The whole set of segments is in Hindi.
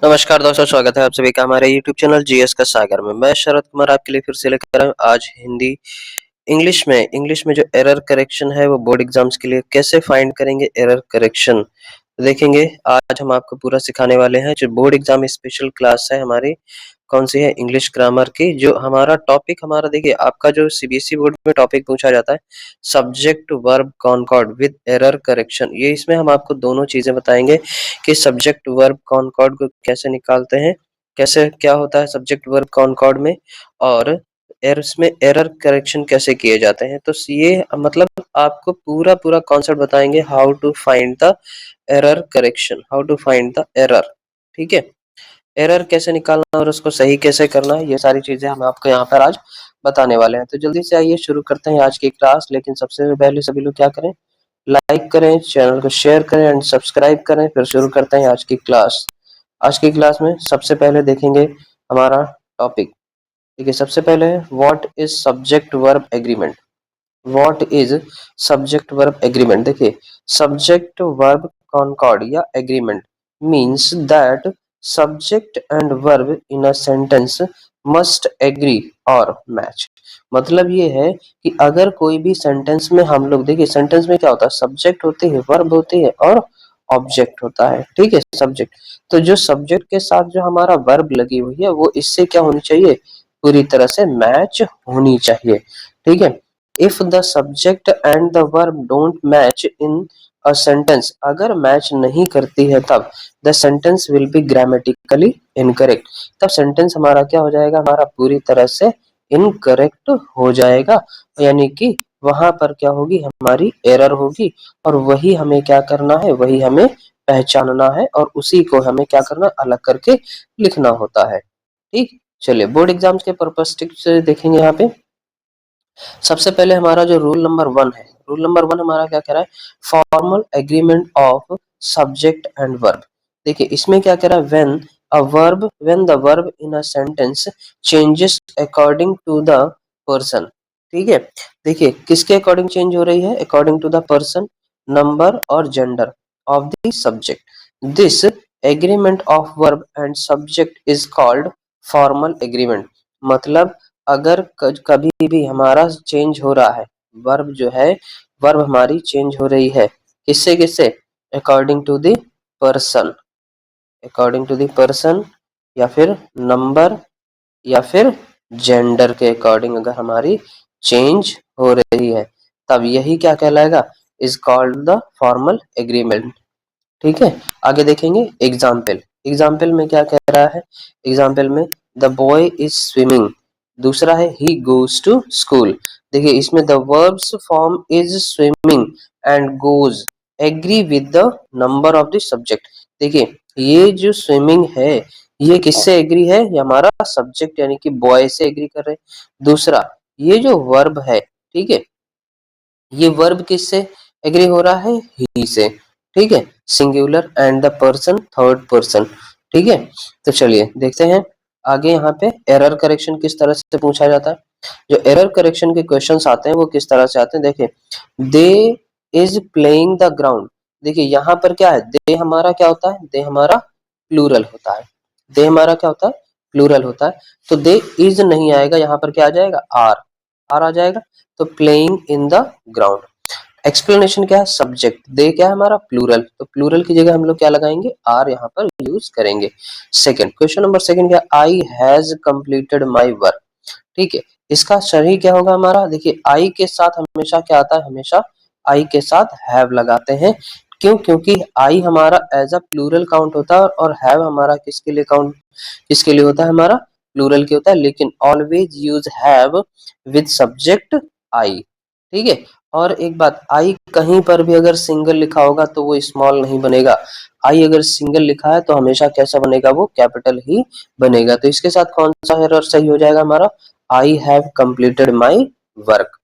नमस्कार दोस्तों, स्वागत है आप सभी का हमारे YouTube चैनल जीएस का सागर में। मैं शरद कुमार आपके लिए फिर से लेकर आया हूं आज हिंदी इंग्लिश में जो एरर करेक्शन है वो बोर्ड एग्जाम्स के लिए कैसे फाइंड करेंगे एरर करेक्शन देखेंगे। आज हम आपको पूरा सिखाने वाले हैं। जो बोर्ड एग्जाम स्पेशल क्लास है हमारी, कौन सी है, इंग्लिश ग्रामर की। जो हमारा टॉपिक हमारा देखिए, आपका जो सीबीएसई बोर्ड में टॉपिक पूछा जाता है subject verb concord with error correction, ये इसमें हम आपको दोनों चीजें बताएंगे कि सब्जेक्ट वर्ब कॉनकॉर्ड को कैसे निकालते हैं, कैसे क्या होता है सब्जेक्ट वर्ब कॉनकॉर्ड में, और इसमें एरर करेक्शन कैसे किए जाते हैं। तो ये मतलब आपको पूरा पूरा कॉन्सेप्ट बताएंगे, how to find the error correction, how to find the error. ठीक है, एरर कैसे निकालना और उसको सही कैसे करना है, ये सारी चीजें हम आपको यहाँ पर आज बताने वाले हैं। तो जल्दी से आइए शुरू करते हैं आज की क्लास। लेकिन सबसे पहले सभी लोग क्या करें, लाइक करें, चैनल को शेयर करें एंड सब्सक्राइब करें। फिर शुरू करते हैं आज की क्लास। आज की क्लास में सबसे पहले देखेंगे हमारा टॉपिक। ठीक है, सबसे पहले what is subject verb agreement. What is subject verb agreement. देखिए, सब्जेक्ट वर्ब कॉनकॉर्ड या agreement means that subject and verb in a sentence must agree और मैच। मतलब ये है कि अगर कोई भी सेंटेंस में हम लोग, देखिए सेंटेंस में क्या होता है, सब्जेक्ट होते हैं, वर्ब होते हैं और ऑब्जेक्ट होता है। ठीक है, सब्जेक्ट, तो जो सब्जेक्ट के साथ जो हमारा वर्ब लगी हुई है वो इससे क्या होनी चाहिए, पूरी तरह से मैच होनी चाहिए। ठीक है, if the subject and the verb don't match in a sentence, अगर मैच नहीं करती है तब the sentence will be grammatically incorrect, तब सेंटेंस हमारा क्या हो जाएगा, हमारा पूरी तरह से इनकरेक्ट हो जाएगा। यानी कि वहां पर क्या होगी, हमारी एरर होगी, और वही हमें क्या करना है, वही हमें पहचानना है और उसी को हमें क्या करना, अलग करके लिखना होता है। ठीक, चलिए बोर्ड एग्जाम्स के पर्पस से देखेंगे। यहाँ पे सबसे पहले हमारा जो रूल नंबर 1 है, रूल नंबर 1 हमारा क्या कह रहा है, formal agreement of subject and verb. देखिए इसमें क्या कह रहा है, when the verb in a sentence changes according to the person. ठीक है, देखिए किसके अकॉर्डिंग चेंज हो रही है, according to the person, number और gender of the subject. This agreement of verb and subject is called formal agreement. मतलब अगर कभी भी हमारा चेंज हो रहा है, वर्ब जो है, वर्ब हमारी चेंज हो रही है, किससे किससे, according to the person, according to the person, या फिर नंबर, या फिर जेंडर के अकॉर्डिंग अगर हमारी चेंज हो रही है, तब यही क्या कहलाएगा, is called the formal agreement. ठीक है, आगे देखेंगे एग्जाम्पल। एग्जाम्पल में क्या कह रहा है, एग्जाम्पल में द बॉय इज स्विमिंग, दूसरा है ही गोज टू स्कूल। देखिए इसमें the verbs form is swimming and goes agree with the number of the subject. देखिए ये जो स्विमिंग है ये किससे एग्री है, ये हमारा सब्जेक्ट यानी कि बॉय से एग्री कर रहे हैं। दूसरा, ये जो वर्ब है, ठीक है, ये वर्ब किससे एग्री हो रहा है, ही से। ठीक है, singular and the person third person. ठीक है, तो चलिए देखते हैं आगे। यहाँ पे एरर करेक्शन किस तरह से पूछा जाता है। जो एरर करेक्शन के क्वेश्चंस आते हैं वो किस तरह से आते हैं, देखिए दे इज प्लेइंग द ग्राउंड। देखिए यहाँ पर क्या है, दे हमारा क्या होता है, दे हमारा प्लूरल होता है, दे हमारा क्या होता है, प्लूरल होता है। तो दे इज नहीं आएगा, यहाँ पर क्या आ जाएगा, आर, आर आ जाएगा। तो playing in the ground. Explanation क्या है, सब्जेक्ट दे क्या है हमारा, प्लूरल, तो प्लूरल की जगह हम लोग क्या लगाएंगे, आर यहाँ पर यूज करेंगे। सेकंड, क्वेश्चन नंबर सेकंड क्या, I has completed my work. ठीक है, इसका सही क्या होगा हमारा, देखिए आई के साथ हमेशा क्या आता है, हमेशा आई के साथ हैव लगाते हैं। क्यों, क्योंकि आई हमारा एज अ प्लूरल काउंट होता है और हैव हमारा किसके लिए काउंट, किसके लिए होता है, हमारा प्लूरल के होता है। लेकिन always use have with subject I. ठीक है, और एक बात, आई कहीं पर भी अगर सिंगल लिखा होगा तो वो स्मॉल नहीं बनेगा। आई अगर सिंगल लिखा है तो हमेशा कैसा बनेगा, वो कैपिटल ही बनेगा। तो इसके साथ कौन सा एरर सही हो जाएगा हमारा, I have completed my work.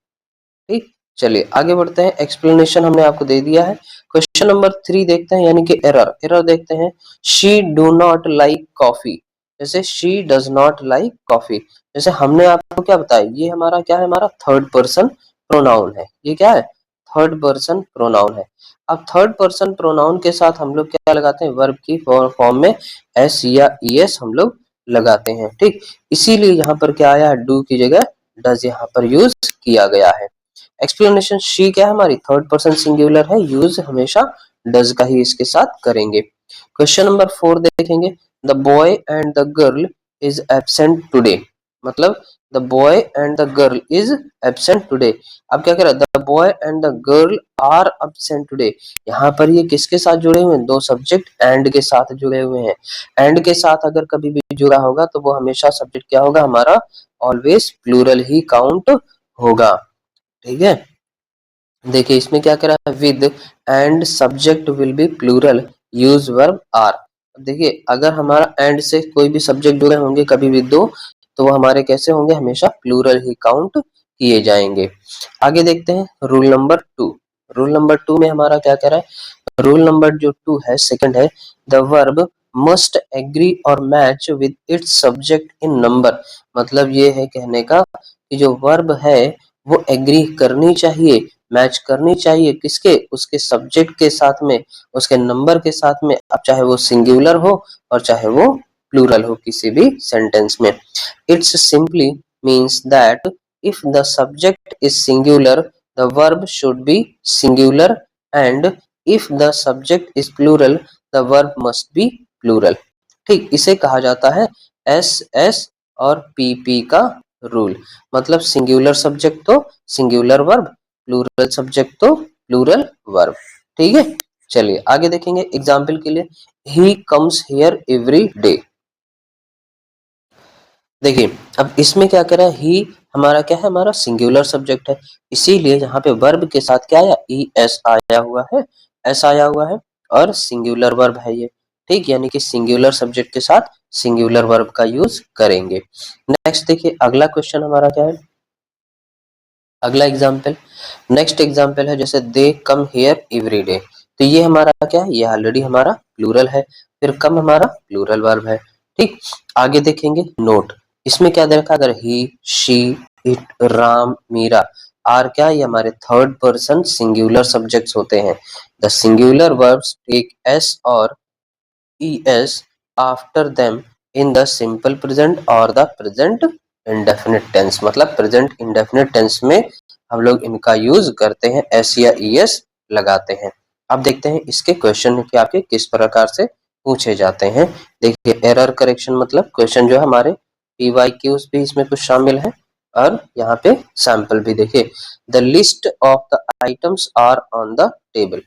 ठीक, चलिए आगे बढ़ते हैं। एक्सप्लेनेशन हमने आपको दे दिया है। क्वेश्चन नंबर 3 देखते हैं, यानी कि एरर, एरर देखते हैं। She do not like coffee, जैसे she does not like coffee, जैसे हमने आपको क्या बताया, ये हमारा क्या है, हमारा थर्ड पर्सन प्रोनाउन है। ये क्या है, थर्ड पर्सन प्रोनाउन है। अब थर्ड पर्सन प्रोनाउन के साथ हम लोग क्या लगाते हैं, वर्ब की फॉर्म में एस या ईएस हम लोग लगाते हैं, ठीक। इसीलिए यहाँ पर क्या आया, डू की जगह डज यहाँ पर यूज किया गया है। एक्सप्लेनेशन शी क्या है, हमारी थर्ड पर्सन सिंगुलर है, यूज हमेशा डज का ही इसके साथ करेंगे। क्वेश्चन नंबर 4 देखेंगे, the boy and the girl is absent today, मतलब the boy and the girl is absent today. अब क्या कह रहा है, the boy and the girl are absent today. यहाँ पर ये किसके साथ जुड़े हुए हैं, दो सब्जेक्ट एंड के साथ जुड़े हुए हैं। एंड के साथ अगर कभी भी जुड़ा होगा तो वो हमेशा सब्जेक्ट क्या होगा, हमारा ऑलवेज प्लूरल ही काउंट होगा, ठीक है। देखिए इसमें क्या कह रहा है, with and subject will be plural, use verb are. देखिए अगर हमारा एंड से कोई भी सब्जेक्ट जुड़े होंगे कभी भी दो, तो वो हमारे कैसे होंगे, हमेशा प्लूरल ही काउंट किए जाएंगे। आगे देखते हैं रूल नंबर 2। रूल नंबर 2 में हमारा क्या कह रहा है, रूल नंबर जो 2 है सेकंड है, द वर्ब मस्ट एग्री और match with its subject in number. मतलब ये है कहने का कि जो वर्ब है वो एग्री करनी चाहिए, मैच करनी चाहिए किसके, उसके सब्जेक्ट के साथ में, उसके नंबर के साथ में। अब चाहे वो सिंगुलर हो और चाहे वो प्लूरल हो किसी भी सेंटेंस में। It's simply means that if the subject is singular the verb should be singular and if the subject is plural the verb must be plural, ठीक। इसे कहा जाता है एस एस और पी का रूल। मतलब सिंगुलर सब्जेक्ट तो सिंगुलर वर्ब, प्लूरल सब्जेक्ट तो प्लूरल वर्ब, ठीक है। चलिए आगे देखेंगे एग्जाम्पल के लिए, he comes here every day. देखिए अब इसमें क्या कह रहा है, ही हमारा क्या है, हमारा सिंगुलर सब्जेक्ट है, इसीलिए यहाँ पे वर्ब के साथ क्या आया, ई एस आया हुआ है, एस आया हुआ है और सिंगुलर वर्ब है ये, ठीक। यानी कि सिंगुलर सब्जेक्ट के साथ सिंगुलर वर्ब का यूज करेंगे। नेक्स्ट देखिए अगला क्वेश्चन हमारा क्या है, अगला एग्जाम्पल, नेक्स्ट एग्जाम्पल है जैसे दे कम हियर एवरी डे। तो ये हमारा क्या है, ये ऑलरेडी हमारा प्लूरल है, फिर कम हमारा प्लूरल वर्ब है, ठीक। आगे देखेंगे नोट, इसमें क्या दे रखा, अगर he she it Ram Meera are क्या, ये हमारे थर्ड पर्सन सिंगुलर सब्जेक्ट्स होते हैं। The singular verbs take S और es after them in the simple present और the present indefinite tense। मतलब present indefinite tense में हम लोग इनका यूज करते हैं, एस या es लगाते हैं। अब देखते हैं इसके क्वेश्चन कि आपके किस प्रकार से पूछे जाते हैं। देखिए एरर करेक्शन, मतलब क्वेश्चन जो है हमारे PYQs भी इसमें कुछ शामिल है और यहाँ पे सैंपल भी। देखिए the list of the items are on the table,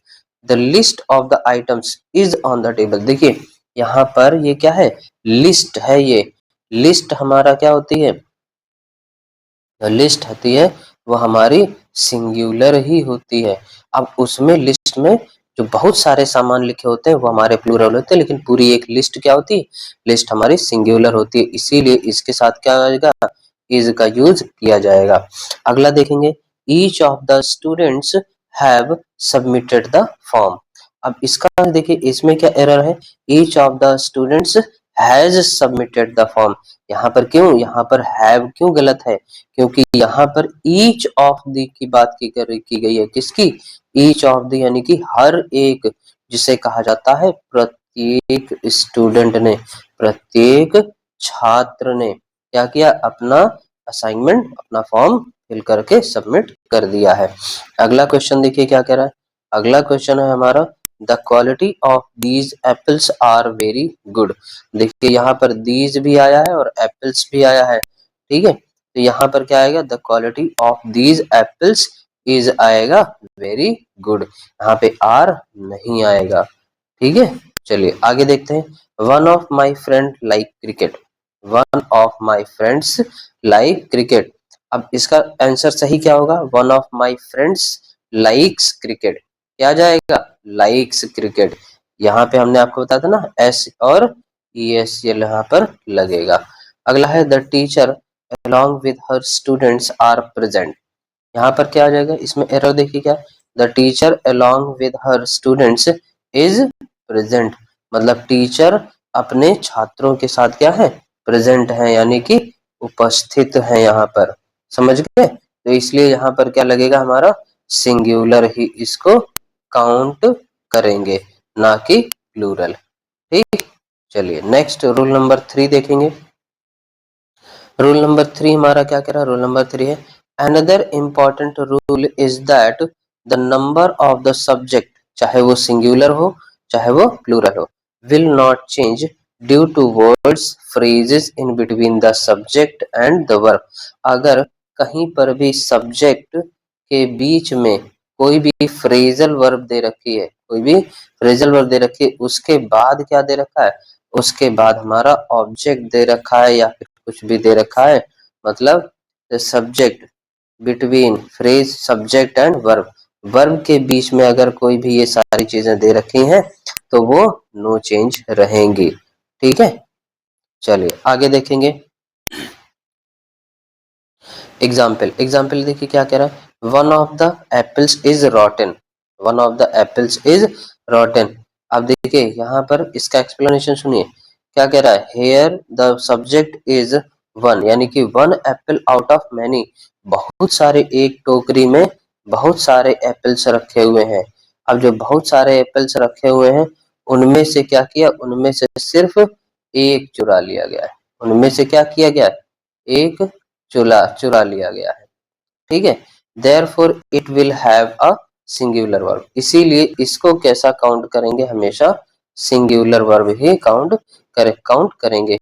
the list of the items is on the table. देखिए यहाँ पर ये क्या है, लिस्ट है, ये लिस्ट हमारा क्या होती है, लिस्ट होती है वो हमारी सिंगुलर ही होती है। अब उसमें लिस्ट में जो बहुत सारे सामान लिखे होते हैं वो हमारे प्लूरल होते हैं, लेकिन पूरी एक लिस्ट क्या होती है, लिस्ट हमारी सिंगुलर होती है, इसीलिए इसके साथ क्या आएगा, इज का यूज किया जाएगा। अगला देखेंगे, each of the students have submitted the form. अब इसका देखिए इसमें क्या एरर है, each of the students has submitted the form. यहाँ पर क्यों, यहाँ पर हैव क्यों गलत है, क्योंकि यहाँ पर ईच ऑफ द की बात की गई है, किसकी, ईच ऑफ द यानी कि हर एक, जिसे कहा जाता है प्रत्येक स्टूडेंट ने, प्रत्येक छात्र ने क्या किया, अपना असाइनमेंट, अपना फॉर्म फिल करके सबमिट कर दिया है। अगला क्वेश्चन देखिए क्या कह रहा है, अगला क्वेश्चन है हमारा, the quality of these apples are very good. देखिए यहाँ पर दीज भी आया है और एप्पल्स भी आया है, ठीक है। तो यहाँ पर क्या आएगा, the quality of these apples is आएगा वेरी गुड, यहाँ पे आर नहीं आएगा, ठीक है। चलिए आगे देखते हैं, one of my friend like cricket, one of my friends like cricket. अब इसका आंसर सही क्या होगा, one of my friends likes cricket, क्या जाएगा, लाइक्स क्रिकेट। यहाँ पे हमने आपको बताया था ना, एस और ई एस यहाँ पर लगेगा। अगला है, the teacher along with her students are present। यहाँ पर क्या आ जाएगा, इसमें एरर देखिए क्या, the teacher along with her students is present। मतलब टीचर अपने छात्रों के साथ क्या है, प्रेजेंट है, यानी कि उपस्थित है यहाँ पर, समझ गए। तो इसलिए यहाँ पर क्या लगेगा हमारा, सिंगुलर ही इसको काउंट करेंगे, ना कि प्लूरल। ठीक, चलिए नेक्स्ट रूल नंबर 3 देखेंगे। रूल नंबर 3 हमारा क्या कह रहा है? रूल नंबर 3 है another important rule is that the number of the subject, चाहे वो सिंगुलर हो चाहे वो प्लूरल हो, will not change due to words phrases in between the subject and the verb. अगर कहीं पर भी सब्जेक्ट के बीच में कोई भी फ्रेजल वर्ब दे रखी है, कोई भी फ्रेजल वर्ब दे रखी है, उसके बाद क्या दे रखा है? उसके बाद हमारा ऑब्जेक्ट दे रखा है या फिर कुछ भी दे रखा है, मतलब subject between phrase subject and verb, verb के बीच में अगर कोई भी ये सारी चीजें दे रखी हैं तो वो नो चेंज रहेंगी। ठीक है, चलिए आगे देखेंगे। एग्जाम्पल देखिए क्या कह रहा है, one of the apples is रॉटन, one of the apples is रॉटन। अब देखिए यहाँ पर इसका एक्सप्लेनेशन सुनिए, क्या कह रहा है, here the subject is one, यानी कि one apple out of many, बहुत सारे, एक टोकरी में बहुत सारे एप्पल्स रखे हुए हैं। अब जो बहुत सारे एप्पल्स रखे हुए हैं उनमें से क्या किया, उनमें से सिर्फ एक चुरा लिया गया है, उनमें से क्या किया गया, एक चुरा चुरा लिया गया है। ठीक है, therefore it will have a singular verb, इसीलिए इसको कैसा काउंट करेंगे, हमेशा सिंगुलर वर्ब ही काउंट करेंगे।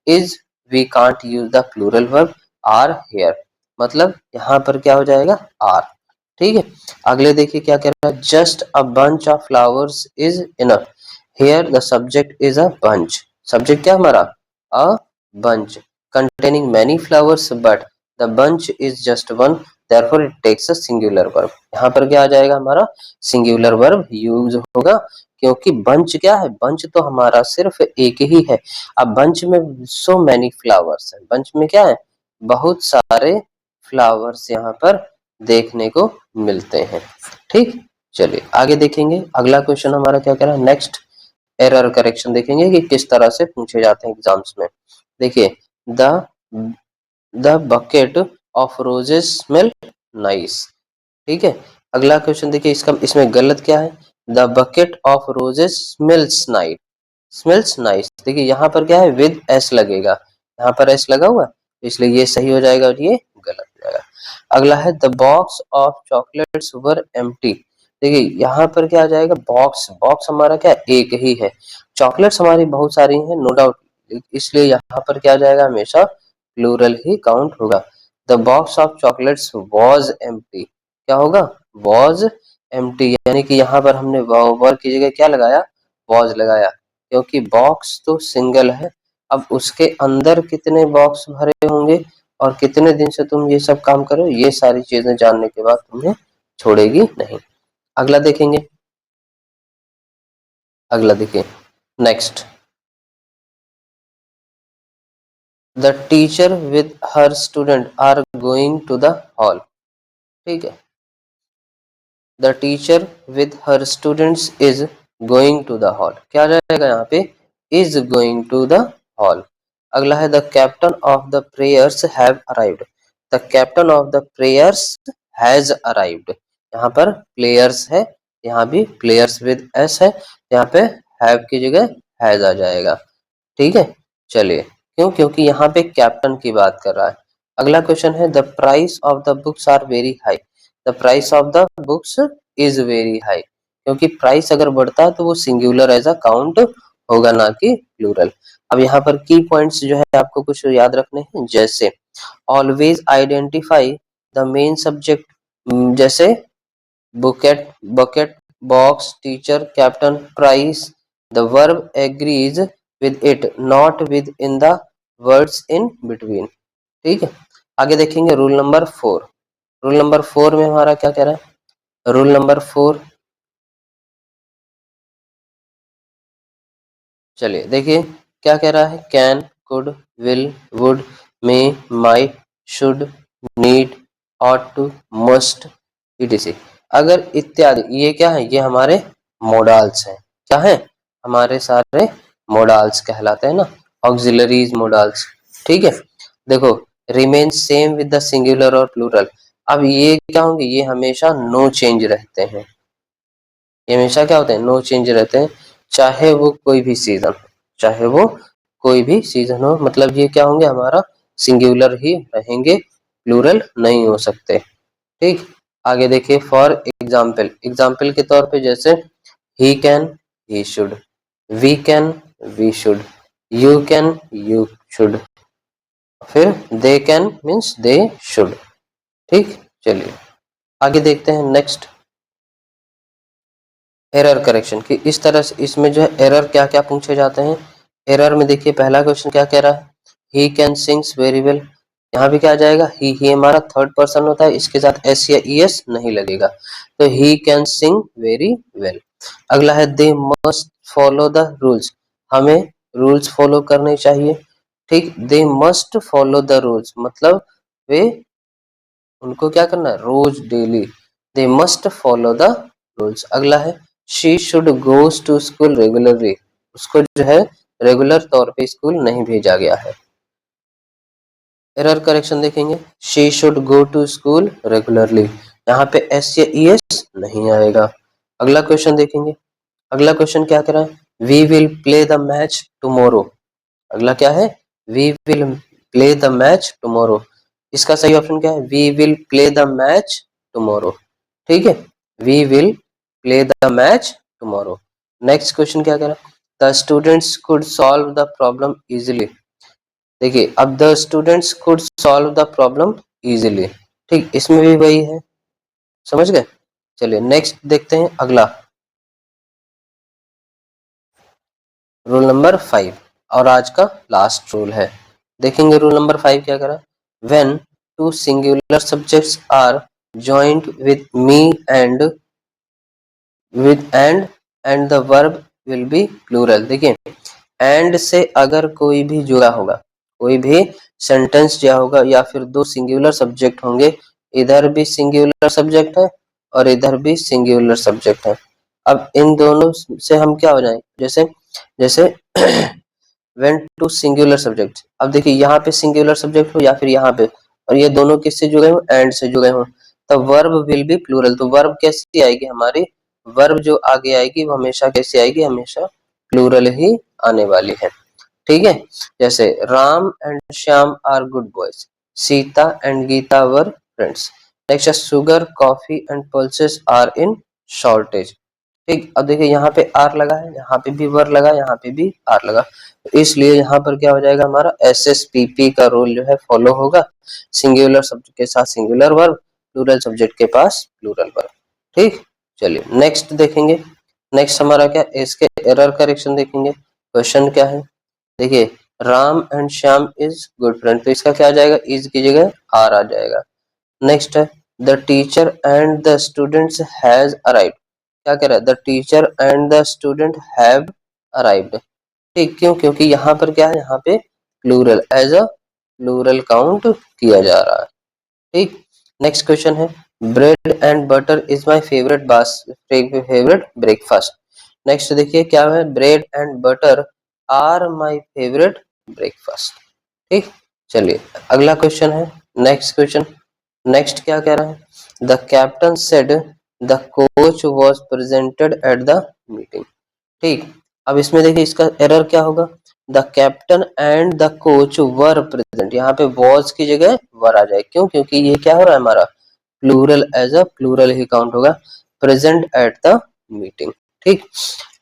Is we can't use the plural verb are here, मतलब यहाँ पर क्या हो जाएगा, आर। ठीक है, अगले देखिए क्या कह रहा है, just a bunch of flowers is enough, here the subject is a bunch, subject क्या हमारा, a bunch containing many flowers but the bunch is just one, therefore it takes a singular verb। यहाँ पर क्या आ जाएगा, हमारा सिंगुलर वर्ब यूज होगा, क्योंकि बंच क्या है, बंच तो हमारा सिर्फ एक ही है। अब बंच में सो मैनी फ्लावर्स है, बंच में क्या है, बहुत सारे फ्लावर्स यहाँ पर देखने को मिलते हैं। ठीक, चलिए आगे देखेंगे। अगला क्वेश्चन हमारा क्या कह रहा है, नेक्स्ट एरर करेक्शन देखेंगे कि किस तरह से पूछे जाते हैं एग्जाम्स में। देखिए, the the bucket of roses smell nice. ठीक है, अगला क्वेश्चन देखिए, इसका इसमें गलत क्या है, the bucket of roses smells nice. देखिए यहाँ पर क्या है, विद एस लगेगा, यहाँ पर एस लगा हुआ है, इसलिए ये सही हो जाएगा और ये गलत हो जाएगा। अगला है the box of chocolates were empty. देखिए यहाँ पर क्या आ जाएगा, बॉक्स, बॉक्स हमारा क्या है, एक ही है, चॉकलेट्स हमारी बहुत सारी हैं नो डाउट, इसलिए यहाँ पर क्या आ जाएगा, हमेशा प्लूरल ही काउंट होगा। The box of chocolates was empty, क्या होगा, वॉज एम्प्टी, यानी कि यहाँ पर हमने वर की जगह क्या लगाया, वॉज लगाया, क्योंकि बॉक्स तो सिंगल है। अब उसके अंदर कितने बॉक्स भरे होंगे और कितने दिन से तुम ये सब काम करो, ये सारी चीजें जानने के बाद तुम्हें छोड़ेगी नहीं। अगला देखेंगे, अगला देखिए next, the teacher with her student are going to the hall. ठीक है, the teacher with her students is going to the hall, क्या रहेगा यहाँ पे, is going to the hall. अगला है the captain of the prayers have arrived, the captain of the prayers has arrived, यहाँ पर प्लेयर्स है, यहाँ भी प्लेयर्स विद एस है, यहाँ पे हैव की जगह हैज आ जाएगा। ठीक है, चलिए, क्यों, क्योंकि यहाँ पे कैप्टन की बात कर रहा है। अगला क्वेश्चन है the price of the books are very high, the price of the books is very high, क्योंकि प्राइस अगर बढ़ता है तो वो सिंगुलर एज अ काउंट होगा, ना कि प्लूरल। अब यहाँ पर की पॉइंट्स जो है आपको कुछ याद रखने हैं, जैसे always identify the main subject, जैसे bouquet, bucket, box, teacher, captain, price, the verb agrees with it not with in the words in between. ठीक है, आगे देखेंगे रूल नंबर 4। रूल नंबर 4 में हमारा क्या कह रहा है, रूल नंबर 4, चलिए देखिए क्या कह रहा है, can, could, will, would, may, might, should, need, ought to, must, etc। अगर इत्यादि, ये क्या है, ये हमारे मोडाल्स हैं, क्या है, हमारे सारे मोडाल्स कहलाते हैं ना, ऑक्सिलरीज मोडाल्स। ठीक है, देखो, remain same with the singular और प्लूरल, अब ये क्या होंगे, ये हमेशा नो चेंज रहते हैं, ये हमेशा क्या होते हैं, नो चेंज रहते हैं, चाहे वो कोई भी सीजन हो, चाहे वो कोई भी सीजन हो, मतलब ये क्या होंगे, हमारा सिंगुलर ही रहेंगे, प्लूरल नहीं हो सकते। ठीक, आगे देखिए, फॉर एग्जाम्पल, एग्जाम्पल के तौर पे जैसे he can, he should, we can, we should, you can, you should, फिर they can means they should. ठीक, चलिए आगे देखते हैं नेक्स्ट, एरर करेक्शन की। इस तरह से इसमें जो है एरर क्या क्या पूछे जाते हैं। एरर में देखिए पहला क्वेश्चन क्या कह रहा है, he can sings very well, यहाँ पे क्या आ जाएगा, ही हमारा थर्ड पर्सन होता है, इसके साथ एस या ई एस नहीं लगेगा, तो he can sing very well. अगला है they must follow the rules, हमें रूल्स फॉलो करने चाहिए। ठीक, they must follow the rules मतलब वे, उनको क्या करना है, रोज daily, they must follow the rules. अगला है she should goes to school regularly, उसको जो है रेगुलर तौर पे स्कूल नहीं भेजा गया है। एरर करेक्शन देखेंगे, she should go to school regularly, यहाँ पे एस या ई एस नहीं आएगा। अगला क्वेश्चन देखेंगे, अगला क्वेश्चन क्या कह रहा है, we will play the match tomorrow, अगला क्या है, we will play the match tomorrow, इसका सही ऑप्शन क्या है, we will play the match tomorrow. ठीक है, we will play the match tomorrow. Next question क्या कह रहा है, the students could solve the problem easily, देखिए अब the students could solve the problem easily, ठीक, इसमें भी वही है, समझ गए। चलिए नेक्स्ट देखते हैं अगला, रूल नंबर 5 और आज का लास्ट रूल है। देखेंगे रूल नंबर 5 क्या करा, when two singular subjects are joint with me and with and the verb will be plural. देखिए एंड से अगर कोई भी जुड़ा होगा, कोई भी सेंटेंस जो होगा, या फिर दो सिंगुलर सब्जेक्ट होंगे, इधर भी सिंगुलर सब्जेक्ट है और इधर भी सिंगुलर सब्जेक्ट है, अब इन दोनों से हम क्या हो जाए, जैसे जैसे व्हेन टू सिंगुलर सब्जेक्ट, अब देखिए यहाँ पे सिंगुलर सब्जेक्ट हो या फिर यहाँ पे, और ये दोनों किससे जुड़े हो, एंड से जुड़े हो, तो वर्ब विल बी प्लूरल, तो वर्ब कैसी आएगी हमारी, वर्ब जो आगे आएगी वो हमेशा कैसी आएगी, हमेशा प्लूरल ही आने वाली है। ठीक है, जैसे Ram and Shyam are good boys, Sita and Gita were friends, next sugar coffee and pulses are in shortage. ठीक, अब देखिए यहाँ पे आर लगा है, यहाँ पे भी वर लगा, यहाँ पे भी आर लगा, तो इसलिए यहाँ पर क्या हो जाएगा, हमारा एस एस पी पी का रूल जो है फॉलो होगा, सिंगुलर सब्जेक्ट के साथ सिंगुलर वर्ब, प्लूरल सब्जेक्ट के पास प्लूरल वर्ब। ठीक, चलिए नेक्स्ट देखेंगे, नेक्स्ट हमारा क्या, इसके एरर करेक्शन देखेंगे। क्वेश्चन क्या है, देखिए Ram and Shyam is good friend, तो इसका क्या आ जाएगा, इज की जगह आर आ जाएगा। नेक्स्ट है the teacher and the students has arrived, क्या कह रहा है, the teacher and the student have arrived. ठीक, क्यों, क्योंकि यहाँ पर क्या है, यहाँ पे plural as a plural count किया जा रहा है। ठीक, नेक्स्ट क्वेश्चन है bread and butter is my favourite breakfast. Next देखिए क्या है, bread and butter are my favourite breakfast. ठीक, चलिए अगला क्वेश्चन है, नेक्स्ट क्वेश्चन, नेक्स्ट क्या कह रहा है, the captain said the coach was presented eight the meeting. ठीक, अब इसमें देखिए इसका एरर क्या होगा, the captain and the coach were present, यहाँ पे वॉज की जगह वर आ जाए, क्यों, क्योंकि ये क्या हो रहा है, हमारा प्लूरल एज अ प्लूरल ही काउंट होगा, प्रेजेंट एट द मीटिंग। ठीक,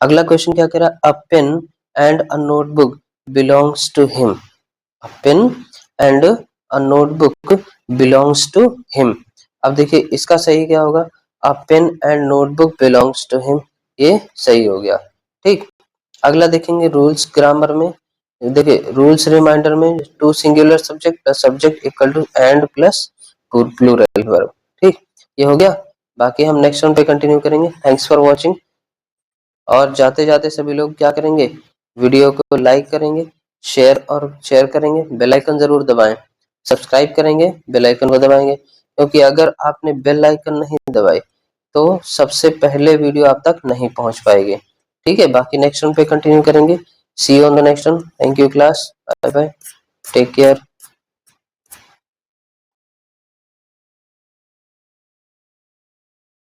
अगला क्वेश्चन क्या कह रहा है, a pen and a notebook belongs to him, a pen and a notebook belongs to him. अब देखिए इसका सही क्या होगा, a pen and notebook belongs to him, ये सही हो गया। ठीक, अगला देखेंगे रूल्स ग्रामर में, देखिए रूल्स रिमाइंडर में two singular subject plus subject equal to and plus plural verb. ठीक, ये हो गया, बाकी हम नेक्स्ट वन पे कंटिन्यू करेंगे। थैंक्स फॉर वॉचिंग, और जाते जाते सभी लोग क्या करेंगे, वीडियो को लाइक करेंगे, शेयर करेंगे, बेल आइकन जरूर दबाएं, सब्सक्राइब करेंगे, बेल आइकन को दबाएंगे, क्योंकि अगर आपने बेल आइकन नहीं दबाई तो सबसे पहले वीडियो आप तक नहीं पहुंच पाएगी। ठीक है, बाकी नेक्स्ट वन पे कंटिन्यू करेंगे। See you on the next one, thank you class, bye bye, take care.